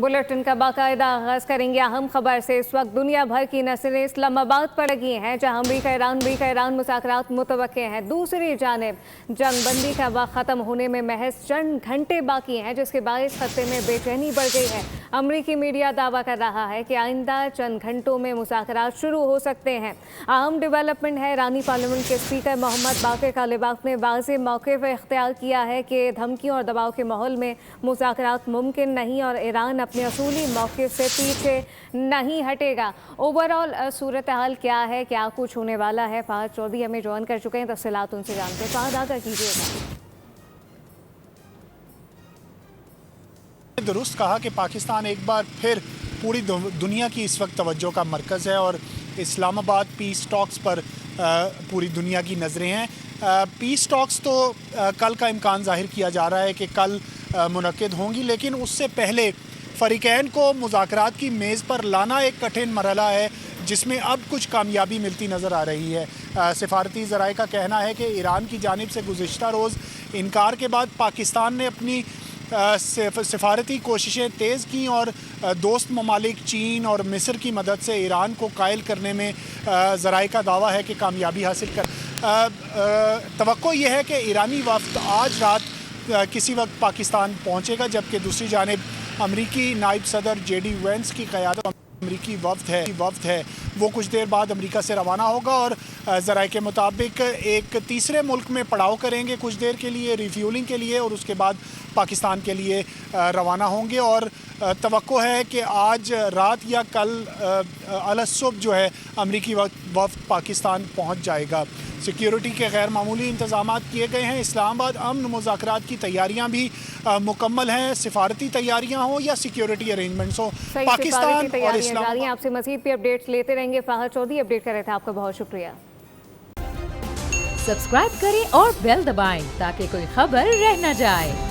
Bulletin का बाकायदा आगाज करेंगे अहम खबर से। इस वक्त दुनिया भर की नजरें इस्लामाबाद पर लगी हैं, जहां अमरीका ईरान मुज़ाकरात मुतवक्के हैं। दूसरी जानिब जंगबंदी का वक्त ख़त्म होने में महज चंद घंटे बाकी हैं, जिसके बायस खत्ते में बेचैनी बढ़ गई है। अमरीकी मीडिया दावा कर रहा है कि आइंदा चंद घंटों में मुज़ाकरात शुरू हो सकते हैं। अहम डेवलपमेंट है, ईरानी पार्लियामेंट के स्पीकर मोहम्मद बाक़िर कालिबाफ ने वाज़ेह मौक़िफ़ इख्तियार किया है कि धमकियों और दबाव के माहौल में मुज़ाकरात मुमकिन नहीं और ईरान अपने असूली मौके से पीछे नहीं हटेगा। ओवरऑल सूरत हाल क्या है, क्या कुछ होने वाला है, फहद चौधरी हमें ज्वाइन कर चुके हैं, तफसीलात उनसे जानते हैं। फहद आगाह कीजिएगा। दुरुस्त कहा कि पाकिस्तान एक बार फिर पूरी दुनिया की इस वक्त तवज्जो का मरकज़ है और इस्लामाबाद पीस टॉक्स पर पूरी दुनिया की नज़रें हैं। पीस टॉक्स तो कल का इम्कान ज़ाहिर किया जा रहा है कि कल मुनक्किद होंगी, लेकिन उससे पहले फ़रीक़ैन को मुज़ाकरात की मेज़ पर लाना एक कठिन मरहला है, जिसमें अब कुछ कामयाबी मिलती नज़र आ रही है। सिफारती ज़राए का कहना है कि ईरान की जानिब से गुज़िश्ता रोज़ इनकार के बाद पाकिस्तान ने अपनी सिफारती कोशिशें तेज़ की और दोस्त ममालिक चीन और मिस्र की मदद से ईरान को कायल करने में ज़राए का दावा है कि कामयाबी हासिल कर। तवक्को यह है कि ईरानी वफ़द आज रात किसी वक्त पाकिस्तान पहुँचेगा, जबकि दूसरी जानिब अमरीकी नायब सदर JD वेंस की क़यादत अमरीकी वफ़द है वो कुछ देर बाद अमेरिका से रवाना होगा और ज़राए के मुताबिक एक तीसरे मुल्क में पड़ाव करेंगे कुछ देर के लिए रिफ्यूलिंग के लिए, और उसके बाद पाकिस्तान के लिए रवाना होंगे। और तवक्को है कि आज रात या कल अलसुब जो है अमरीकी वफ़द पाकिस्तान पहुँच जाएगा। सिक्योरिटी के गैर मामूली इंतजाम किए गए हैं। इस्लामाबाद अमन मुज़ाकरात की तैयारियां भी मुकम्मल हैं, सिफारती तैयारियां हो या सिक्योरिटी अरेंजमेंट्स हो। पाकिस्तान और इस्लामाबाद आपसे मज़ीद भी अपडेट्स लेते रहेंगे। फहद चौधरी अपडेट कर रहे थे, आपका बहुत शुक्रिया। सब्सक्राइब करें और बेल दबाएं ताकि कोई खबर रह न जाए।